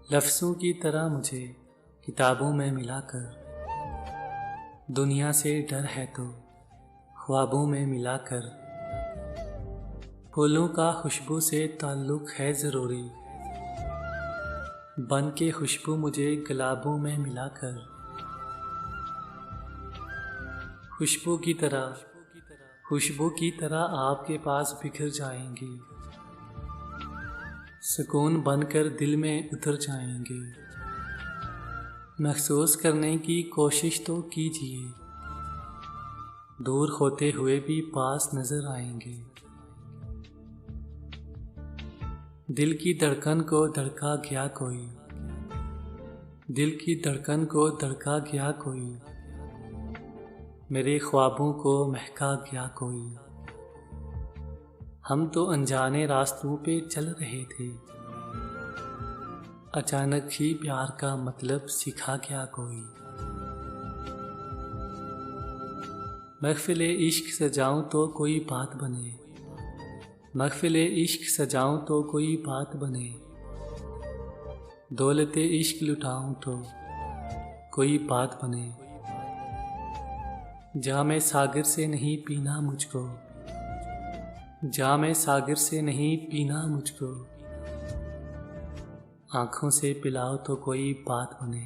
लफ्ज़ों की तरह मुझे किताबों में मिलाकर, दुनिया से डर है तो ख्वाबों में मिलाकर, फूलों का खुशबू से ताल्लुक़ है ज़रूरी, बन के खुशबू मुझे गुलाबों में मिलाकर, खुशबू की तरह आपके पास बिखर जाएंगी, सुकून बनकर दिल में उतर जाएंगे। महसूस करने की कोशिश तो कीजिए, दूर होते हुए भी पास नजर आएंगे। दिल की धड़कन को धड़का गया कोई, दिल की धड़कन को धड़का गया कोई, मेरे ख्वाबों को महका गया कोई। हम तो अनजाने रास्तों पे चल रहे थे, अचानक ही प्यार का मतलब सिखा गया कोई। महफिले इश्क सजाऊं तो कोई बात बने, महफिले इश्क सजाऊं तो कोई बात बने, दौलते इश्क लुटाऊं तो कोई बात बने। जामे सागर से नहीं पीना मुझको, जामे सागर से नहीं पीना मुझको, आँखों से पिलाओ तो कोई बात बने।